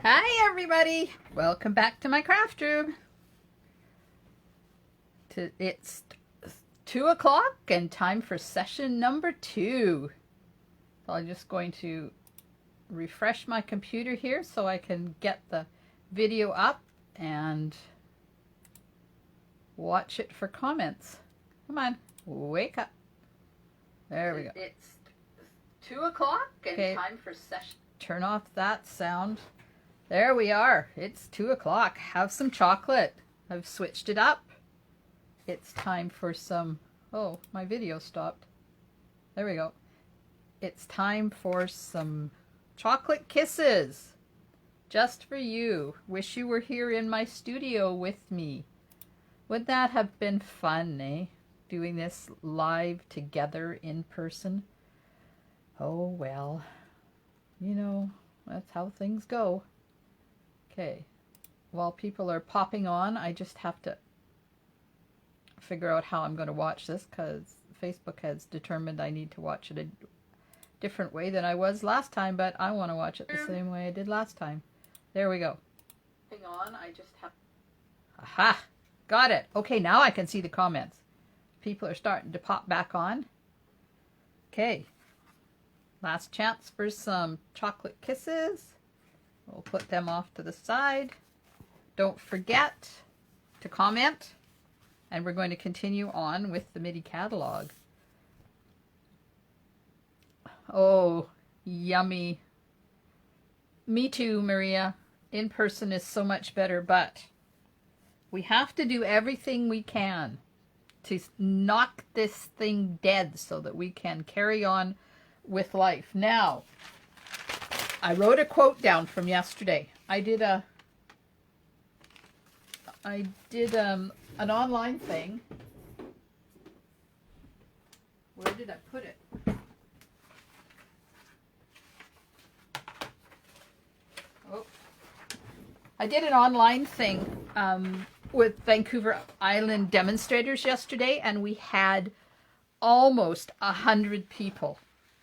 Hi everybody! Welcome back to my craft room. It's 2 o'clock and time for session number 2. So I'm just going to refresh my computer here so I can get the video up and watch it for comments. Come on, wake up. There we go. It's 2 o'clock and time for session. Turn off that sound. There we are. It's 2 o'clock. Have some chocolate. I've switched it up. It's time for some... Oh, my video stopped. There we go. It's time for some chocolate kisses. Just for you. Wish you were here in my studio with me. Would that have been fun, eh? Doing this live together in person. Oh, well. You know, that's how things go. Okay, while people are popping on, I just have to figure out how I'm going to watch this because Facebook has determined I need to watch it a different way than I was last time, but I want to watch it the same way I did last time. There we go. Hang on, I just have... Aha! Got it! Okay, now I can see the comments. People are starting to pop back on. Okay. Last chance for some chocolate kisses. We'll put them off to the side. Don't forget to comment. And we're going to continue on with the MIDI catalog. Oh, yummy. Me too, Maria. In person is so much better, but we have to do everything we can to knock this thing dead so that we can carry on with life. Now, I wrote a quote down from yesterday. I did an online thing. Where did I put it? Oh. I did an online thing with Vancouver Island demonstrators yesterday, and we had almost 100 people.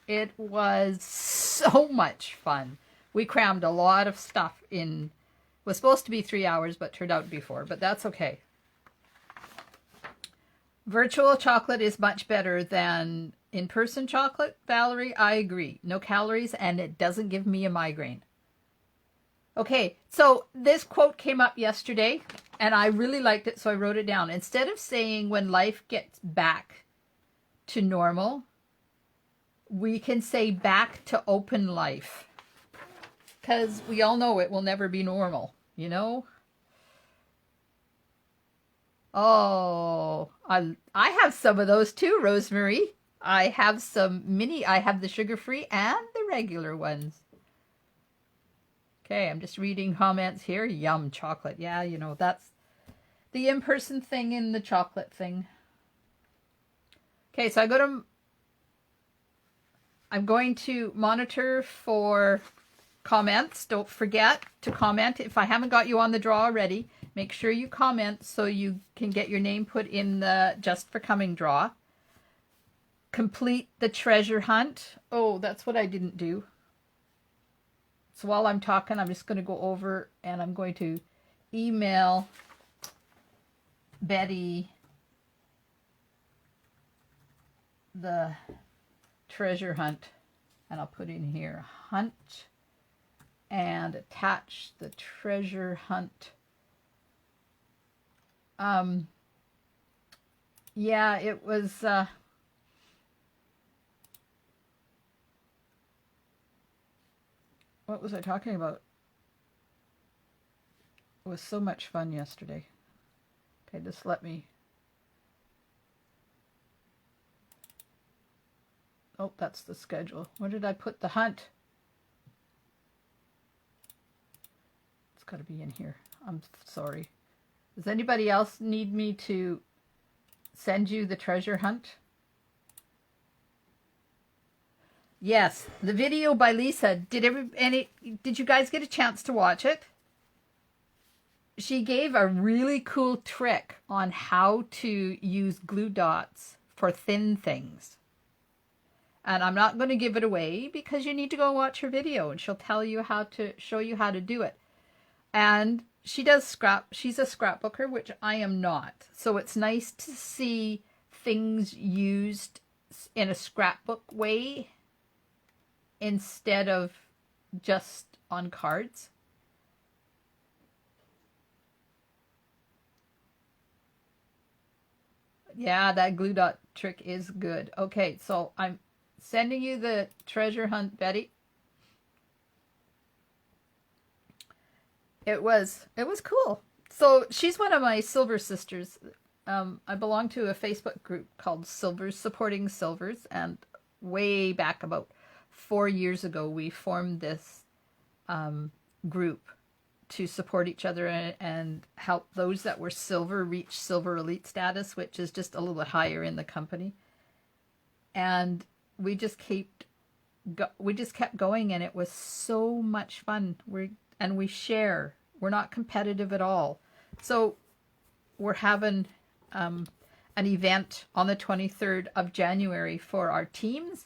It was so much fun. We crammed a lot of stuff in. It was supposed to be 3 hours, but turned out to be 4, but that's okay. Virtual chocolate is much better than in-person chocolate, Valerie. I agree. No calories, and it doesn't give me a migraine. Okay, so this quote came up yesterday, and I really liked it, so I wrote it down. Instead of saying when life gets back to normal, we can say back to open life. Because we all know it will never be normal, you know? Oh, I have some of those too, Rosemary. I have some mini, I have the sugar-free and the regular ones. Okay, I'm just reading comments here. Yum, chocolate. Yeah, you know, that's the in-person thing in the chocolate thing. Okay, so I'm going to monitor for comments. Don't forget to comment. If I haven't got you on the draw already, make sure you comment so you can get your name put in the Just for Coming draw. Complete the treasure hunt. Oh, that's what I didn't do. So while I'm talking, I'm just going to go over and I'm going to email Betty the treasure hunt, and I'll put in here hunt and attach the treasure hunt. Yeah, it was what was I talking about? It was so much fun yesterday. Okay, just let me... Oh, that's the schedule. Where did I put the hunt? It's got to be in here. I'm sorry. Does anybody else need me to send you the treasure hunt? Yes, the video by Lisa. Did you guys get a chance to watch it? She gave a really cool trick on how to use glue dots for thin things. And I'm not going to give it away because you need to go watch her video and she'll tell you how to show you how to do it. And she does she's a scrapbooker, which I am not. So it's nice to see things used in a scrapbook way instead of just on cards. Yeah, that glue dot trick is good. Okay, so I'm sending you the treasure hunt, Betty. It was cool. So she's one of my silver sisters. I belong to a Facebook group called Silvers Supporting Silvers, and way back about 4 years ago, we formed this group to support each other and help those that were silver reach silver elite status, which is just a little bit higher in the company. And we just kept going, and it was so much fun. We share. We're not competitive at all. So we're having an event on the 23rd of January for our teams.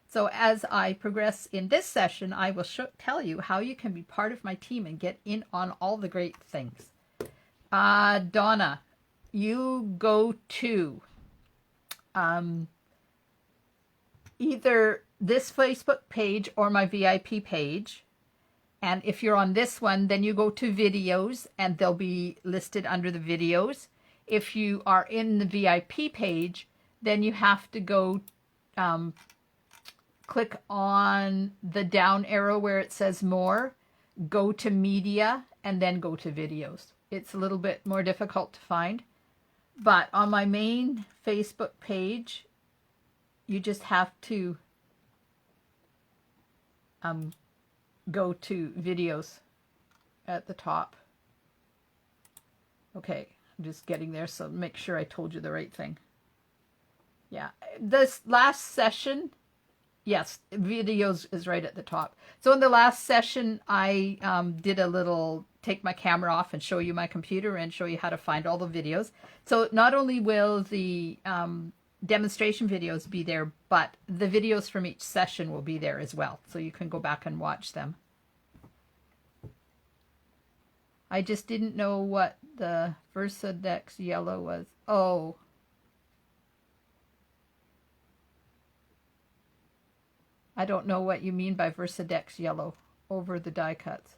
So as I progress in this session, I will tell you how you can be part of my team and get in on all the great things. Donna, you go to either this Facebook page or my VIP page. And if you're on this one, then you go to videos and they'll be listed under the videos. If you are in the VIP page, then you have to go click on the down arrow where it says more, go to media, and then go to videos. It's a little bit more difficult to find. But on my main Facebook page, you just have to go to videos at the top. Okay, I'm just getting there, so make sure I told you the right thing. Yeah, this last session, yes, videos is right at the top. So in the last session, I did a little take my camera off and show you my computer and show you how to find all the videos. So not only will the demonstration videos be there, but the videos from each session will be there as well. So you can go back and watch them. I just didn't know what the Versadex yellow was. Oh. I don't know what you mean by Versadex yellow over the die cuts.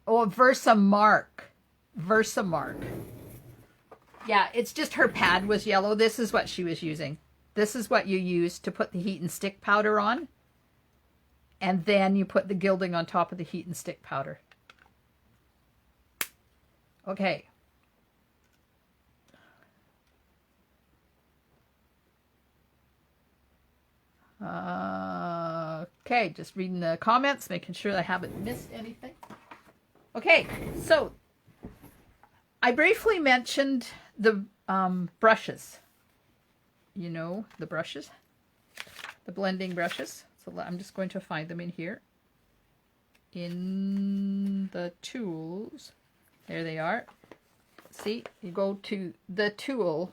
Oh, Versamark. Versamark. Yeah, it's just her pad was yellow. This is what she was using. This is what you use to put the heat and stick powder on. And then you put the gilding on top of the heat and stick powder. Okay. Okay, just reading the comments, making sure I haven't missed anything. Okay, so I briefly mentioned the brushes. You know, the brushes, the blending brushes. So I'm just going to find them in here. In the tools. There they are. See, you go to the tool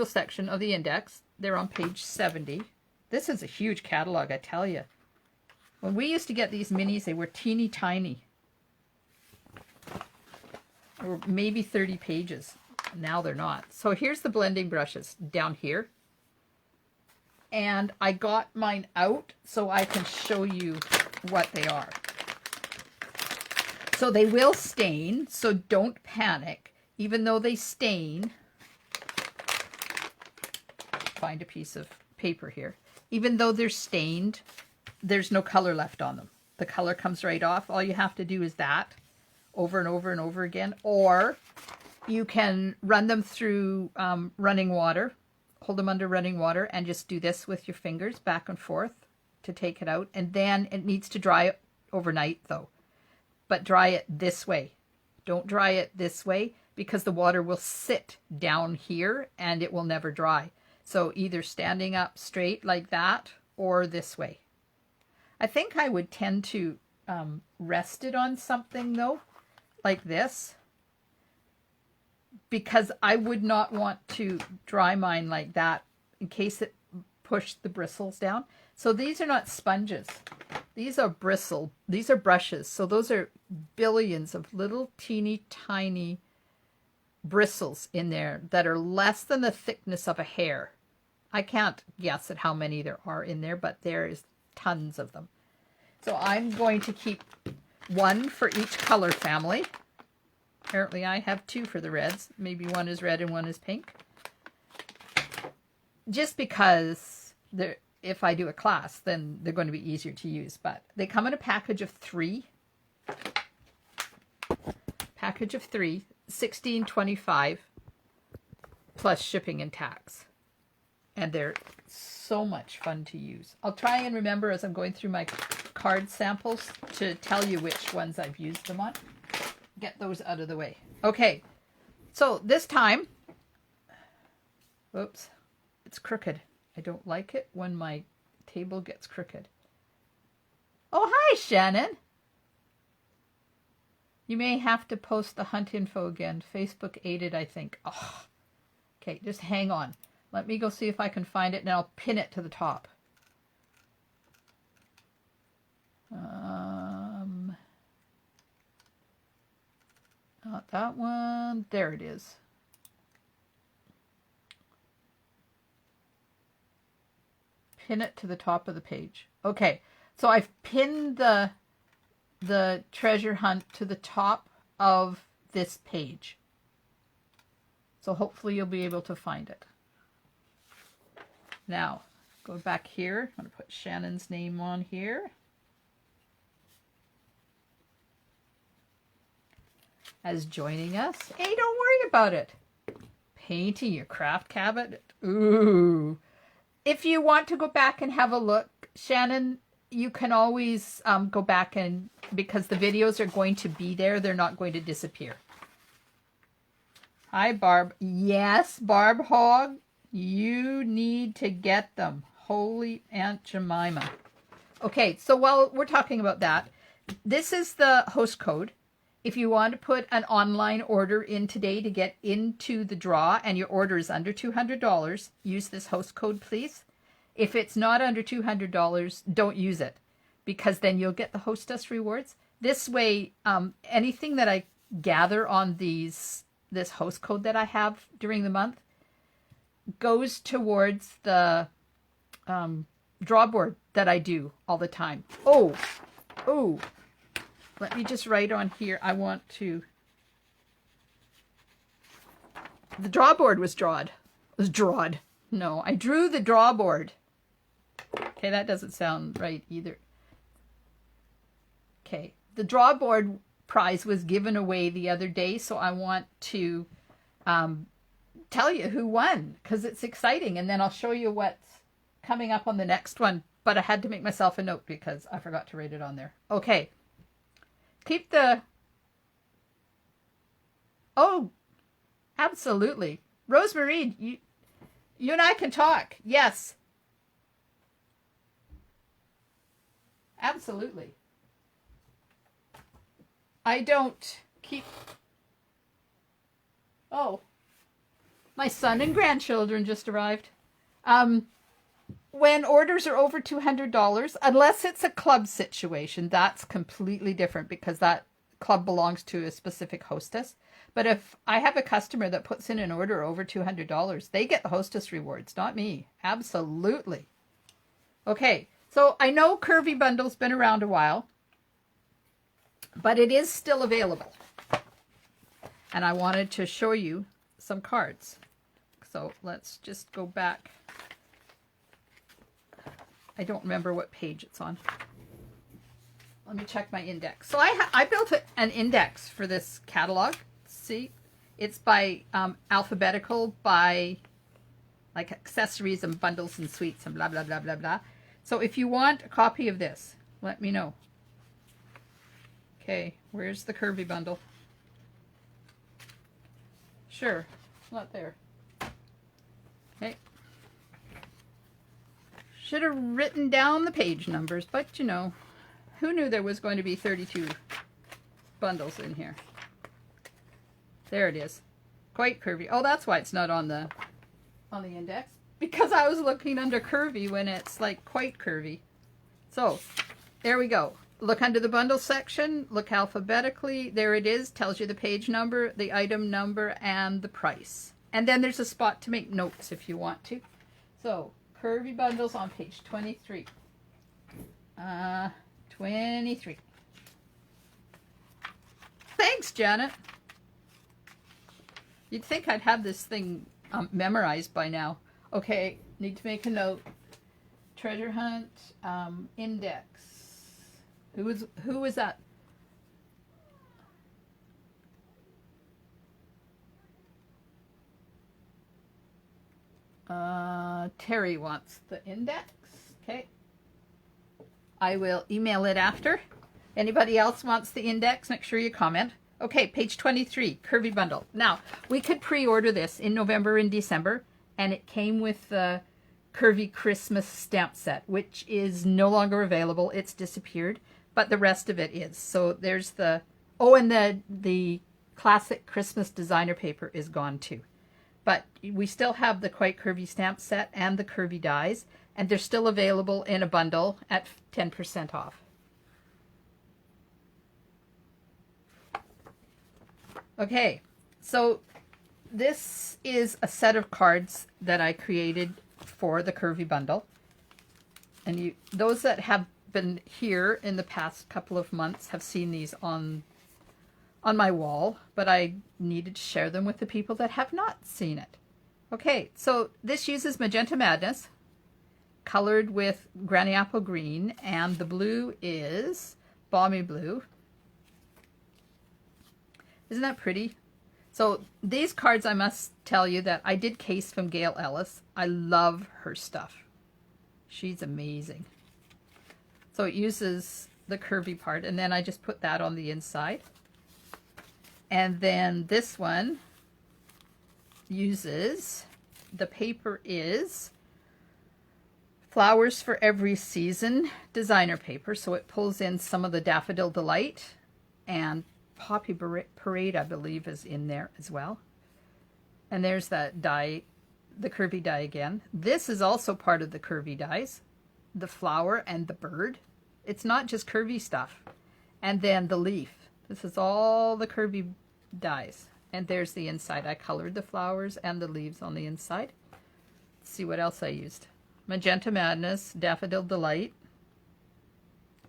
section of the index. They're on page 70. This is a huge catalog, I tell you. When we used to get these minis, they were teeny tiny. Or maybe 30 pages. Now they're not. So here's the blending brushes down here. And I got mine out so I can show you what they are. So they will stain, so don't panic. Even though they stain, find a piece of paper here. Even though they're stained, there's no color left on them. The color comes right off. All you have to do is that over and over and over again. Or you can run them through running water. Hold them under running water and just do this with your fingers back and forth to take it out. And then it needs to dry overnight though. But dry it this way. Don't dry it this way because the water will sit down here and it will never dry. So either standing up straight like that or this way. I think I would tend to rest it on something though, like this, because I would not want to dry mine like that in case it pushed the bristles down. So these are not sponges. These are these are brushes. So those are billions of little teeny tiny bristles in there that are less than the thickness of a hair. I can't guess at how many there are in there, but there is tons of them. So I'm going to keep one for each color family. Apparently I have two for the reds. Maybe one is red and one is pink. Just because if I do a class, then they're going to be easier to use. But they come in a package of 3. Package of 3, $16.25 plus shipping and tax. And they're so much fun to use. I'll try and remember as I'm going through my card samples to tell you which ones I've used them on. Get those out of the way. Okay, so this time, whoops, it's crooked. I don't like it when my table gets crooked. Oh, hi, Shannon. You may have to post the hunt info again. Facebook aided, I think. Oh, okay, just hang on. Let me go see if I can find it, and I'll pin it to the top. Not that one. There it is. Pin it to the top of the page. Okay, so I've pinned the treasure hunt to the top of this page. So hopefully you'll be able to find it. Now, go back here. I'm going to put Shannon's name on here. As joining us. Hey, don't worry about it. Painting your craft cabinet. Ooh. If you want to go back and have a look, Shannon, you can always go back and, because the videos are going to be there, they're not going to disappear. Hi, Barb. Yes, Barb Hogg, you need to get them. Holy Aunt Jemima. Okay, so while we're talking about that, this is the host code. If you want to put an online order in today to get into the draw and your order is under $200, use this host code, please. If it's not under $200, don't use it, because then you'll get the hostess rewards. This way, anything that I gather on this host code that I have during the month goes towards the drawboard that I do all the time. Oh, let me just write on here. I want to. The drawboard was drawed. No, I drew the drawboard. Okay, that doesn't sound right either. Okay, the drawboard prize was given away the other day, so I want to tell you who won, because it's exciting, and then I'll show you what's coming up on the next one. But I had to make myself a note because I forgot to write it on there. Okay. Keep the... Oh, absolutely. Rosemarie, you and I can talk. Yes. Absolutely. I don't keep... Oh, my son and grandchildren just arrived. When orders are over $200, unless it's a club situation, that's completely different because that club belongs to a specific hostess. But if I have a customer that puts in an order over $200, they get the hostess rewards, not me. Absolutely. Okay, so I know Curvy Bundle's been around a while, but it is still available. And I wanted to show you some cards. So let's just go back. I don't remember what page it's on. Let me check my index. So I built an index for this catalog. See, it's by alphabetical by like accessories and bundles and suites and blah, blah, blah, blah, blah. So if you want a copy of this, let me know. Okay, where's the Curvy bundle? Sure, it's not there. Okay. Should have written down the page numbers, but you know, who knew there was going to be 32 bundles in here? There it is. Quite curvy. Oh, that's why it's not on the index. Because I was looking under curvy when it's like quite curvy. So, there we go. Look under the bundle section, look alphabetically. There it is, tells you the page number, the item number, and the price. And then there's a spot to make notes if you want to. So, Curvy bundles on page 23. 23. Thanks, Janet. You'd think I'd have this thing memorized by now. Okay, need to make a note. Treasure hunt, index. Who was that? Terry wants the index. Okay. I will email it after. Anybody else wants the index? Make sure you comment. Okay, page 23, Curvy bundle. Now, we could pre-order this in November and December, and it came with the Curvy Christmas stamp set, which is no longer available. It's disappeared, but the rest of it is. So there's the, oh, and the classic Christmas designer paper is gone too. But we still have the Quite Curvy stamp set and the Curvy dies, and they're still available in a bundle at 10% off. Okay, so this is a set of cards that I created for the Curvy bundle. And those that have been here in the past couple of months have seen these on my wall, but I needed to share them with the people that have not seen it. Okay, so this uses Magenta Madness, colored with Granny Apple Green, and the blue is Balmy Blue. Isn't that pretty? So these cards, I must tell you that I did case from Gail Ellis. I love her stuff. She's amazing. So it uses the curvy part, and then I just put that on the inside. And then this one uses, the paper is Flowers for Every Season designer paper. So it pulls in some of the Daffodil Delight, and Poppy Parade, I believe, is in there as well. And there's that die, the Curvy die again. This is also part of the Curvy dies, the flower and the bird. It's not just Curvy stuff. And then the leaf. This is all the Curvy dies. And there's the inside. I colored the flowers and the leaves on the inside. Let's see what else I used. Magenta Madness, Daffodil Delight.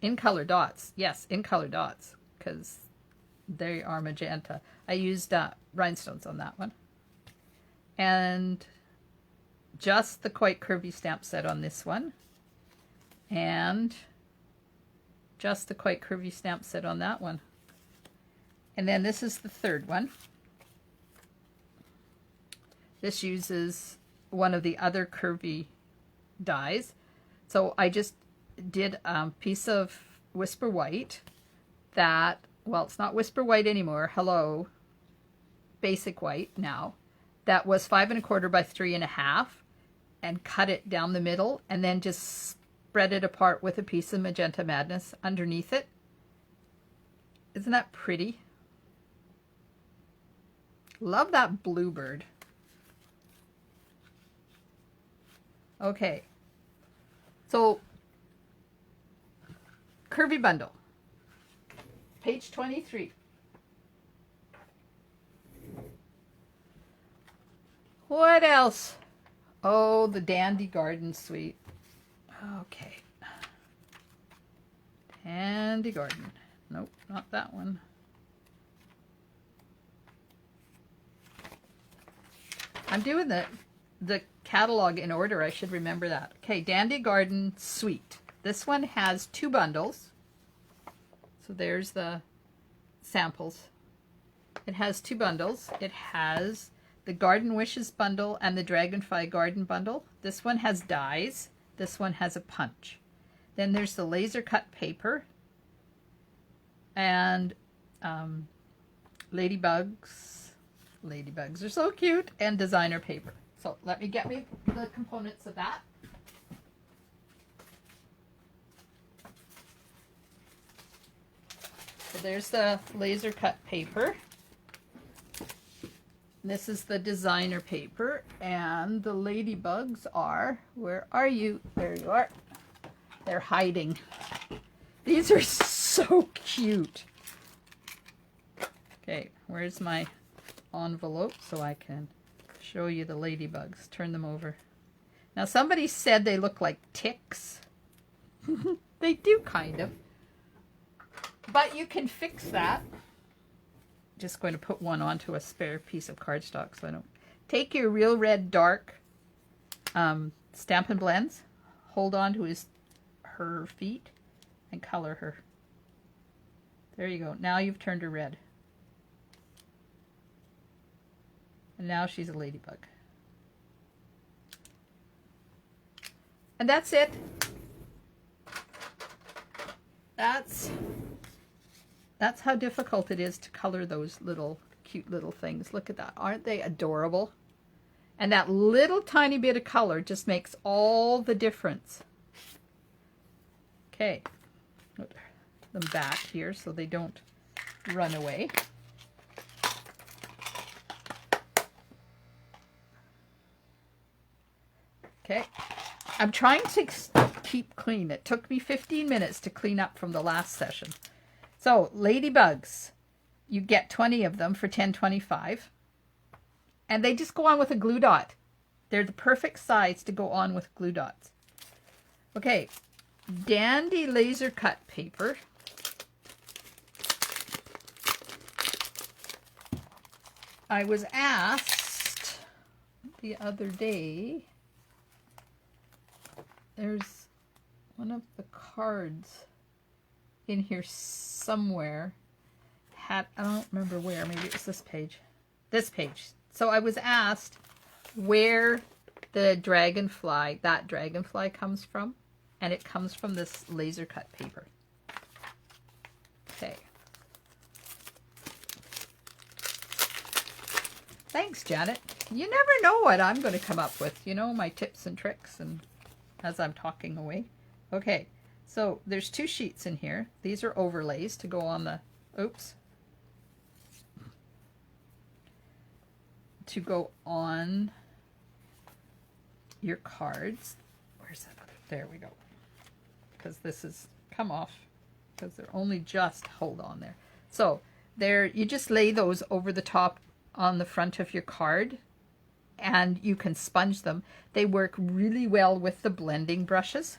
In color dots. Yes, in color dots, because they are magenta. I used rhinestones on that one. And just the Quite Curvy stamp set on this one. And just the Quite Curvy stamp set on that one. And then this is the third one. This uses one of the other Curvy dies. So I just did a piece of Whisper White that, well, it's not Whisper White anymore. Hello. Basic White now. That was 5 1/4 by 3 1/2, and cut it down the middle, and then just spread it apart with a piece of Magenta Madness underneath it. Isn't that pretty? Love that bluebird. Okay. So, Curvy bundle. Page 23. What else? Oh, the Dandy Garden Suite. Okay. Dandy Garden. Nope, not that one. I'm doing the catalog in order. I should remember that. Okay, Dandy Garden Suite. This one has 2 bundles. So there's the samples. It has 2 bundles. It has the Garden Wishes bundle and the Dragonfly Garden bundle. This one has dies. This one has a punch. Then there's the laser cut paper and Ladybugs. Ladybugs are so cute, and designer paper. So let me get me the components of that. So there's the laser cut paper. This is the designer paper, and the ladybugs are, where are you? There you are. They're hiding. These are so cute. Okay, where's my envelope so I can show you the ladybugs? Turn them over. Now somebody said they look like ticks. They do kind of. But you can fix that. Just going to put one onto a spare piece of cardstock so I don't. Take your Real Red Dark Stampin' Blends. Hold on to her feet and color her. There you go. Now you've turned her red. And now she's a ladybug. And that's it. That's how difficult it is to color those little cute little things. Look at that. Aren't they adorable? And that little tiny bit of color just makes all the difference. Okay. Put them back here so they don't run away. Okay. I'm trying to keep clean. It took me 15 minutes to clean up from the last session. So, ladybugs, you get 20 of them for $10.25. And they just go on with a glue dot. They're the perfect size to go on with glue dots. Okay, dandy laser cut paper. I was asked the other day, there's one of the cards in here somewhere. I don't remember where, maybe it was this page. This page. So I was asked where the dragonfly, that dragonfly comes from, and it comes from this laser cut paper. Okay. Thanks, Janet. You never know what I'm going to come up with. You know, my tips and tricks and as I'm talking away. Okay, so there's 2 sheets in here. These are overlays to go on the, oops, to go on your cards. Where's that other? There we go. Because this is come off because they're only just hold on there. So there, you just lay those over the top on the front of your card and you can sponge them. They work really well with the blending brushes.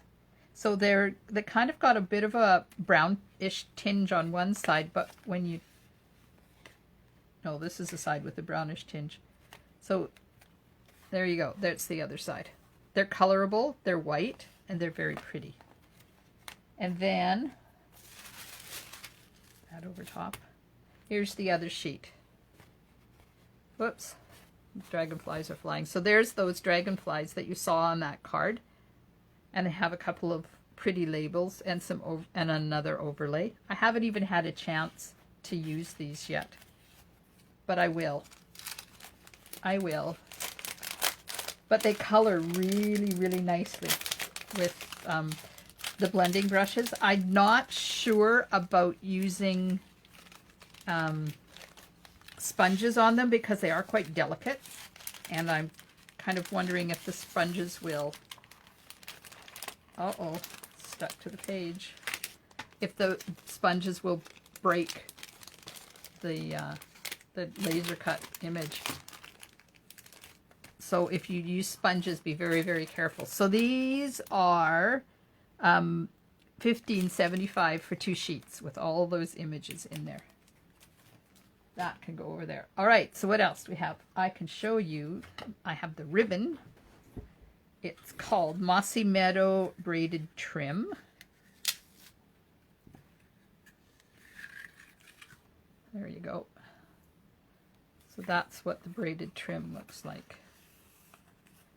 So they kind of got a bit of a brownish tinge on one side, but when you, no, this is the side with the brownish tinge. So there you go. That's the other side. They're colorable, they're white, and they're very pretty. And then, that over top. Here's the other sheet. Whoops. Dragonflies are flying. So there's those dragonflies that you saw on that card. And I have a couple of pretty labels and and another overlay. I haven't even had a chance to use these yet. But I will. I will. But they color really, really nicely with the blending brushes. I'm not sure about using sponges on them because they are quite delicate. And I'm kind of wondering if the sponges will... Uh-oh, stuck to the page. If the sponges will break the laser cut image. So if you use sponges, be very, very careful. So these are $15.75 for 2 sheets with all those images in there. That can go over there. All right, so what else do we have? I can show you. I have the ribbon. It's called Mossy Meadow Braided Trim. There you go. So that's what the braided trim looks like.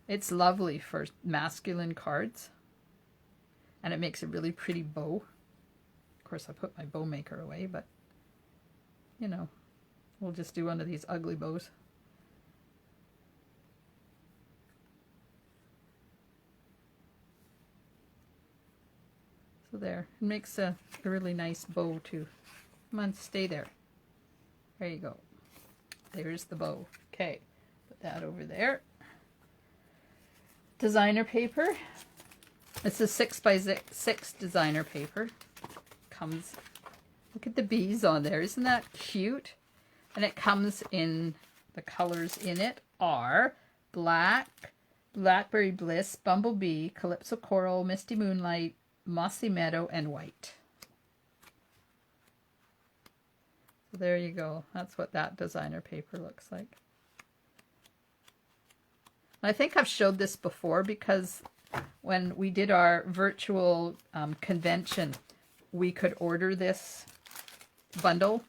It's lovely for masculine cards. And it makes a really pretty bow. Of course, I put my bow maker away, but, you know, we'll just do one of these ugly bows. So there, it makes a really nice bow too. Come on, stay there. There you go. There's the bow. Okay, put that over there. Designer paper. It's a 6x6 designer paper. comes, look at the bees on there. Isn't that cute? And it comes in, the colors in it are black, Blackberry Bliss, Bumblebee, Calypso Coral, Misty Moonlight, Mossy Meadow, and white. So there you go. That's what that designer paper looks like. I think I've showed this before because when we did our virtual convention, we could order this bundle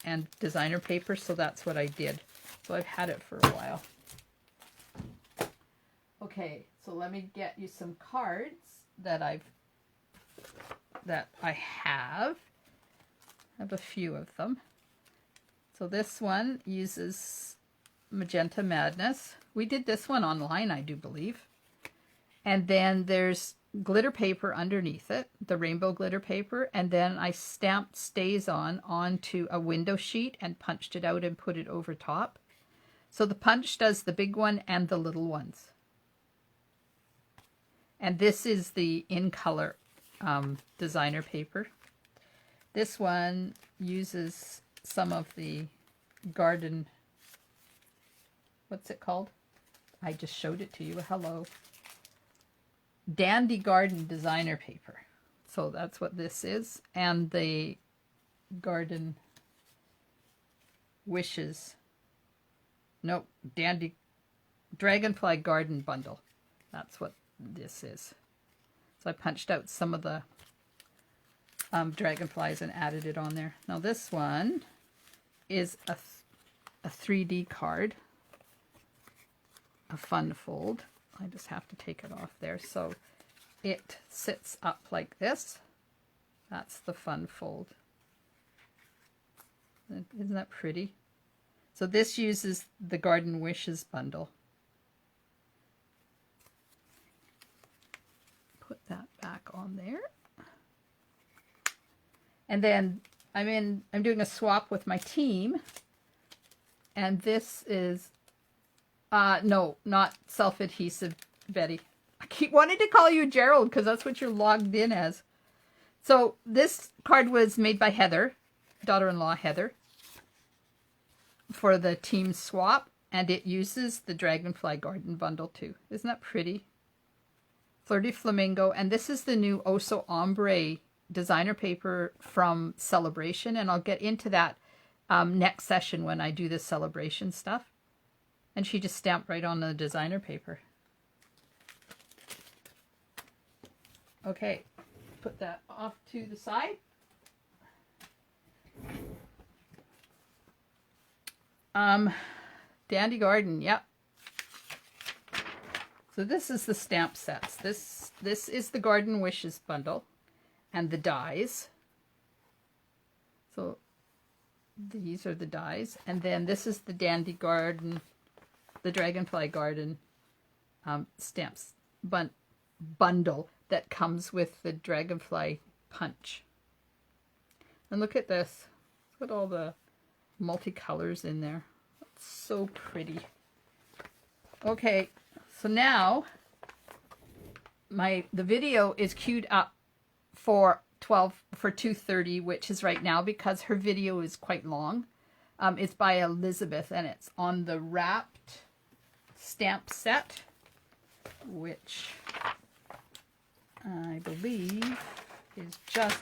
and designer paper, so that's what I did. So I've had it for a while. Okay, so let me get you some cards that I have. I have a few of them. So this one uses Magenta Madness. We did this one online, I do believe. And then there's glitter paper underneath it, the rainbow glitter paper, and then I stamped Stays On onto a window sheet and punched it out and put it over top. So the punch does the big one and the little ones. And this is the in color designer paper. This one uses some of the garden, what's it called? I just showed it to you. Hello. Dandy Garden designer paper. So that's what this is. And the Garden Wishes. Nope. Dandy Dragonfly Garden Bundle. That's what this is. So I punched out some of the dragonflies and added it on there. Now this one is a 3D card. A fun fold. I just have to take it off there. So it sits up like this. That's the fun fold. Isn't that pretty? So this uses the Garden Wishes bundle. Put that back on there. And then I'm doing a swap with my team. And this is no, not self-adhesive, Betty. I keep wanting to call you Gerald because that's what you're logged in as. So this card was made by Heather, daughter-in-law Heather, for the team swap, and it uses the Dragonfly Garden bundle too. Isn't that pretty? Flirty Flamingo, and this is the new Oso Ombre designer paper from Celebration, and I'll get into that next session when I do the Celebration stuff. And she just stamped right on the designer paper. Okay, put that off to the side. Dandy Garden, yep. So this is the stamp sets. This is the Garden Wishes bundle and the dies. So these are the dies. And then this is the Dandy Garden, the Dragonfly Garden stamps bundle that comes with the Dragonfly punch. And look at this. Look at all the multicolors in there. That's so pretty. Okay, so now the video is queued up for 2:30, which is right now because her video is quite long. It's by Elizabeth and it's on the wrapped stamp set, which I believe is just,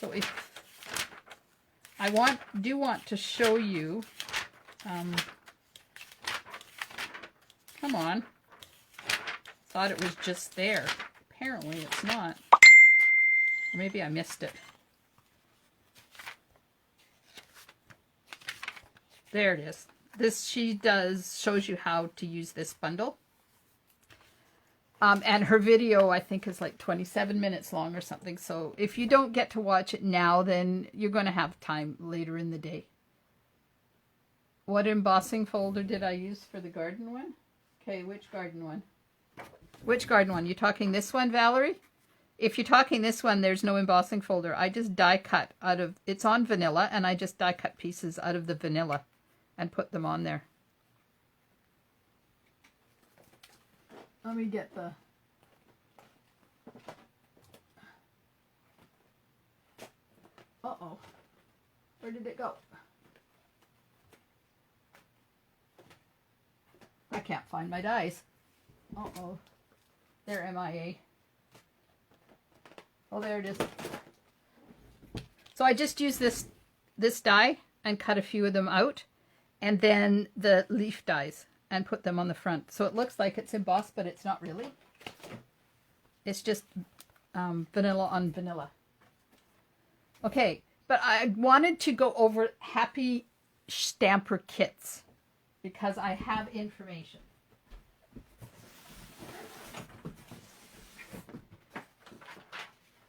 so if I do want to show you, come on, thought it was just there. Apparently it's not. Or maybe I missed it. There it is. This shows you how to use this bundle. And her video, I think, is like 27 minutes long or something. So if you don't get to watch it now, then you're going to have time later in the day. What embossing folder did I use for the garden one? Okay, which garden one? Which garden one? You talking this one, Valerie? If you're talking this one, there's no embossing folder. I just die cut out of, it's on vanilla, and I just die cut pieces out of the vanilla and put them on there. Let me get the... Where did it go? I can't find my dies. Uh-oh. They're MIA. Oh, there it is. So I just used this die and cut a few of them out, and then the leaf dies and put them on the front. So it looks like it's embossed, but it's not really. It's just vanilla on vanilla. Okay, but I wanted to go over Happy Stamper kits because I have information.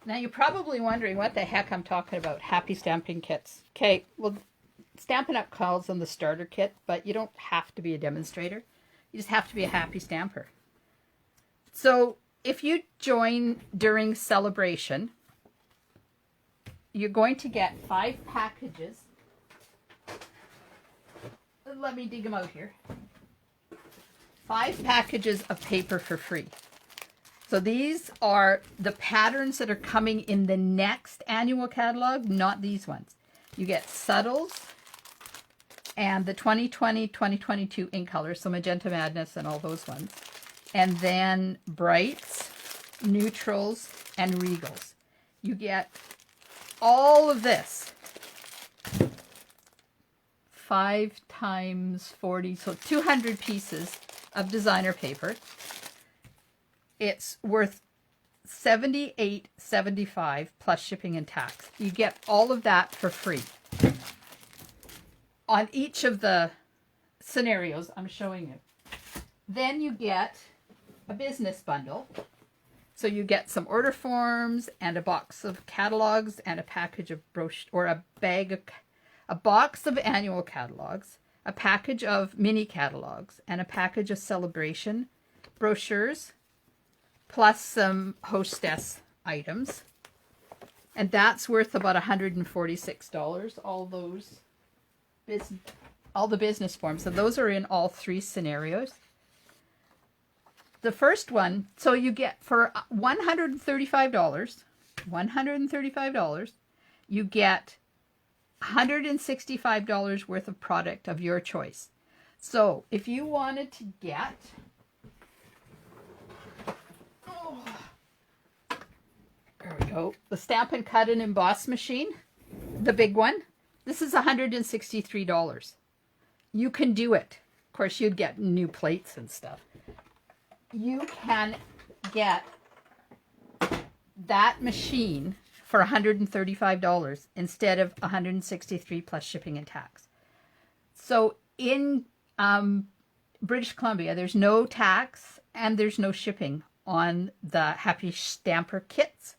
Now you're probably wondering what the heck I'm talking about, Happy Stamping kits. Okay, well, Stampin' Up! Calls them the starter kit, but you don't have to be a demonstrator. You just have to be a happy stamper. So if you join during celebration, you're going to get 5 packages. Let me dig them out here. 5 packages of paper for free. So these are the patterns that are coming in the next annual catalog, not these ones. You get subtles and the 2020-2022 ink colors, so Magenta Madness and all those ones. And then brights, neutrals, and regals. You get all of this. 5 times 40, so 200 pieces of designer paper. It's worth $78.75 plus shipping and tax. You get all of that for free. On each of the scenarios I'm showing you. Then you get a business bundle. So you get some order forms and a box of catalogs and a package of brochure, or a box of annual catalogs, a package of mini catalogs, and a package of celebration brochures, plus some hostess items. And that's worth about $146, all the business forms. So those are in all 3 scenarios. The first one, so you get for $135, you get $165 worth of product of your choice. So if you wanted to get, there we go, the Stampin' Cut and Emboss machine, the big one, this is $163. You can do it. Of course, you'd get new plates and stuff. You can get that machine for $135 instead of $163 plus shipping and tax. So in British Columbia, there's no tax and there's no shipping on the Happy Stamper kits.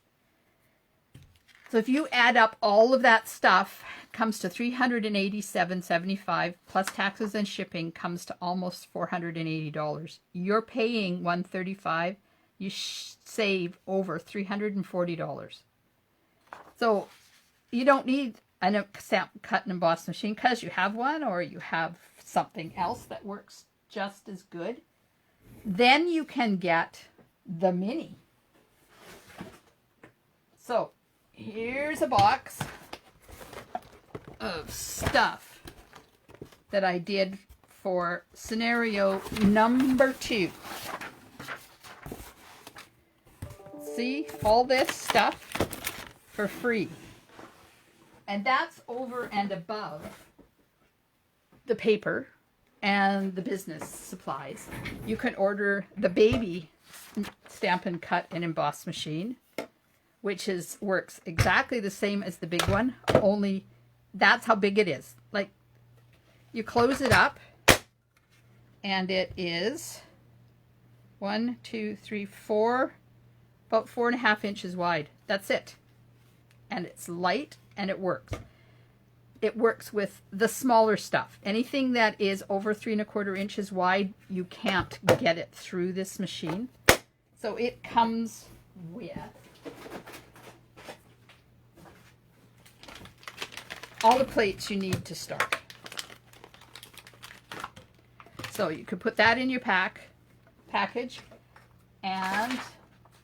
So if you add up all of that stuff, it comes to $387.75 plus taxes and shipping, comes to almost $480. You're paying $135. You save over $340. So you don't need a cut and emboss machine because you have one or you have something else that works just as good. Then you can get the mini. So here's a box of stuff that I did for scenario number 2. See, all this stuff for free. And that's over and above the paper and the business supplies. You can order the baby Stampin' Cut and Emboss machine, which works exactly the same as the big one, only that's how big it is. Like, you close it up and it is 1, 2, 3, 4, about 4.5 inches wide. That's it. And it's light and it works. It works with the smaller stuff. Anything that is over 3.25 inches wide, you can't get it through this machine. So it comes with all the plates you need to start. So you could put that in your package, and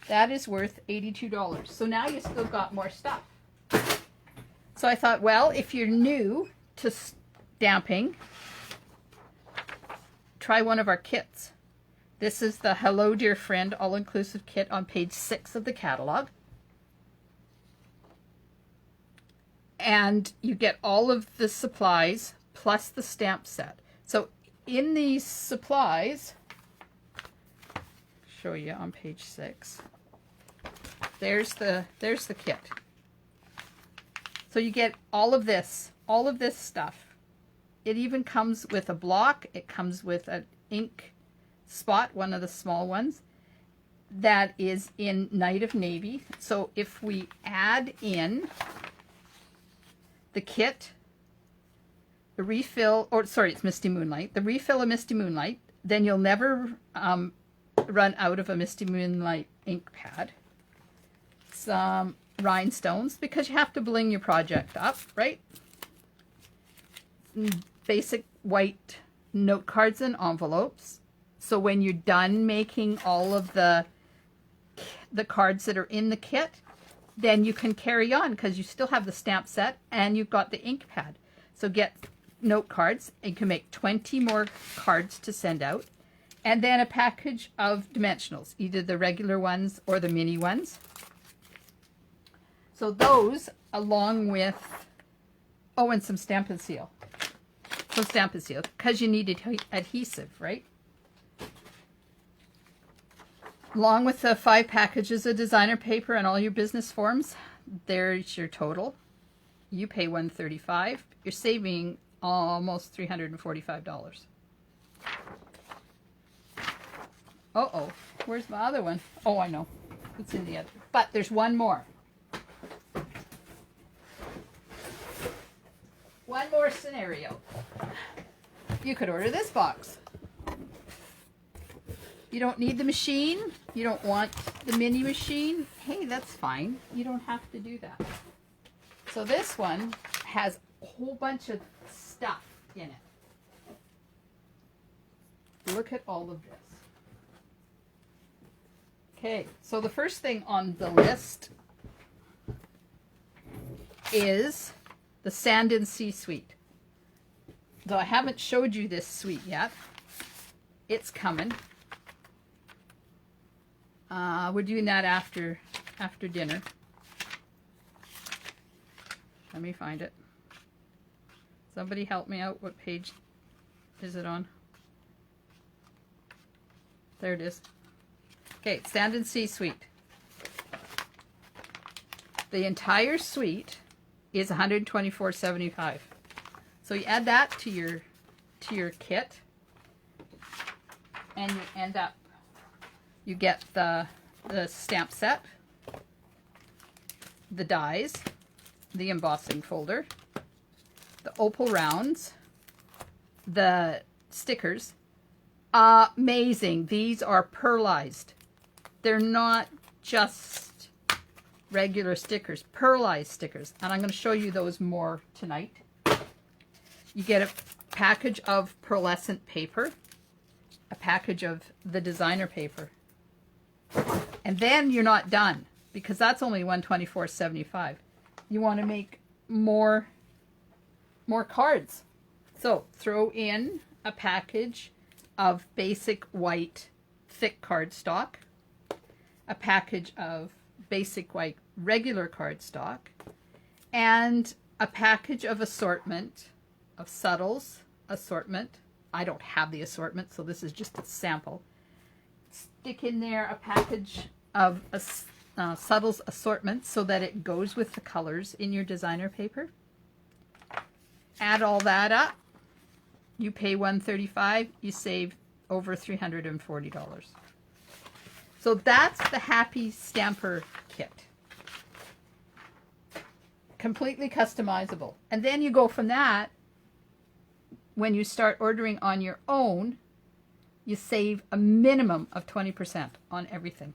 that is worth $82. So now you still got more stuff. So I thought, well, if you're new to stamping, try one of our kits. This is the Hello Dear Friend all-inclusive kit on page 6 of the catalog. And you get all of the supplies plus the stamp set. So in these supplies, show you on page 6. There's the kit. So you get all of this stuff. It even comes with a block. It comes with an ink spot, one of the small ones, that is in Night of Navy. So if we add in the kit, the refill, or sorry, it's Misty Moonlight, the refill of Misty Moonlight, then you'll never run out of a Misty Moonlight ink pad. Some rhinestones, because you have to bling your project up, right? Basic white note cards and envelopes. So when you're done making all of the cards that are in the kit, then you can carry on because you still have the stamp set and you've got the ink pad. So get note cards, and you can make 20 more cards to send out. And then a package of dimensionals, either the regular ones or the mini ones. So those, along with, oh, and some Stamp and Seal. So Stamp and Seal, because you need adhesive, right? Along with the 5 packages of designer paper and all your business forms, there's your total. You pay $135. You're saving almost $345. Uh-oh, where's my other one? Oh, I know. It's in the other. But there's one more. One more scenario. You could order this box. You don't need the machine. You don't want the mini machine. Hey, that's fine. You don't have to do that. So this one has a whole bunch of stuff in it. Look at all of this. Okay, so the first thing on the list is the Sand and Sea suite. Though I haven't showed you this suite yet. It's coming. We're doing that after dinner. Let me find it. Somebody help me out. What page is it on? There it is. Okay, Sand and Sea suite. The entire suite is $124.75. So you add that to your kit, and you end up, you get the stamp set, the dies, the embossing folder, the opal rounds, the stickers. Amazing. These are pearlized. They're not just regular stickers, pearlized stickers. And I'm going to show you those more tonight. You get a package of pearlescent paper, a package of the designer paper. And then you're not done, because that's only $124.75. You want to make more cards. So throw in a package of basic white thick cardstock, a package of basic white regular cardstock, and a package of assortment of subtles assortment. I don't have the assortment, so this is just a sample. Stick in there a package of subtles assortment so that it goes with the colors in your designer paper. Add all that up. You pay $135, you save over $340. So that's the Happy Stamper kit. Completely customizable. And then you go from that, when you start ordering on your own, you save a minimum of 20% on everything.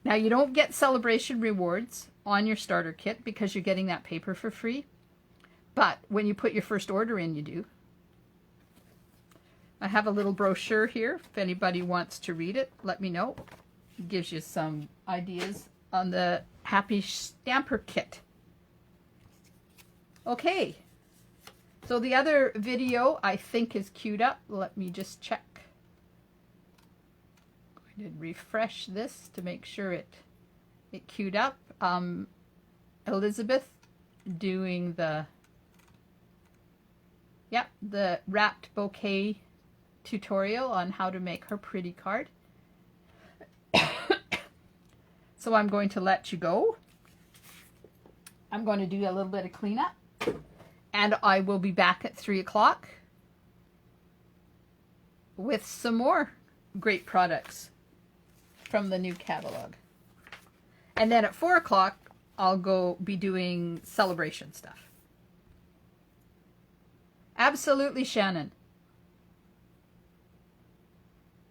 Now you don't get celebration rewards on your starter kit because you're getting that paper for free. But when you put your first order in, you do. I have a little brochure here. If anybody wants to read it, let me know. It gives you some ideas on the Happy Stamper kit. Okay. So the other video I think is queued up. Let me just check. I'm going to refresh this to make sure it queued up. Elizabeth doing the wrapped bouquet tutorial on how to make her pretty card. So I'm going to let you go. I'm going to do a little bit of cleanup. And I will be back at 3 o'clock with some more great products from the new catalog. And then at 4 o'clock, I'll go be doing celebration stuff. Absolutely, Shannon.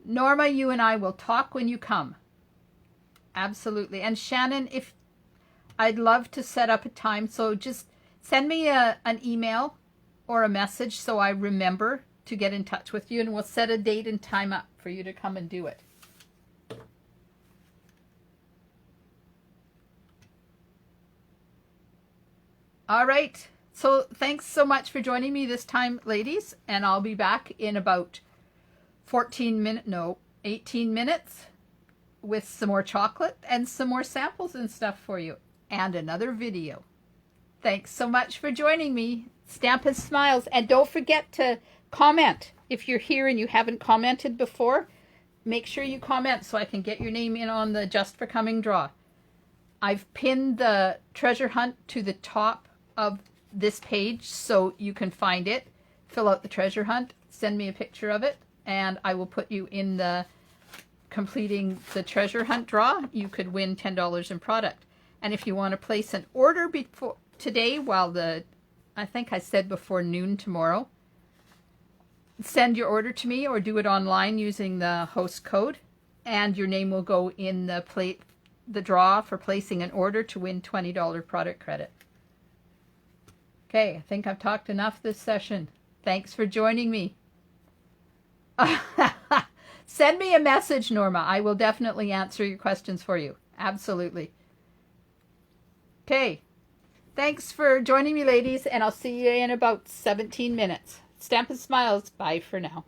Norma, you and I will talk when you come. Absolutely. And Shannon, if I'd love to set up a time, so just send me an email or a message so I remember to get in touch with you, and we'll set a date and time up for you to come and do it. All right. So thanks so much for joining me this time, ladies, and I'll be back in about 18 minutes with some more chocolate and some more samples and stuff for you, and another video. Thanks so much for joining me. Stampin' Smiles. And don't forget to comment. If you're here and you haven't commented before, make sure you comment so I can get your name in on the Just for Coming draw. I've pinned the treasure hunt to the top of this page so you can find it. Fill out the treasure hunt, send me a picture of it, and I will put you in the completing the treasure hunt draw. You could win $10 in product. And if you want to place an order before today, while I think I said before noon tomorrow, send your order to me or do it online using the host code, and your name will go in the draw for placing an order to win $20 product credit. Okay, I think I've talked enough this session. Thanks for joining me. Send me a message, Norma. I will definitely answer your questions for you. Absolutely. Okay. Thanks for joining me, ladies, and I'll see you in about 17 minutes. Stampin' Smiles. Bye for now.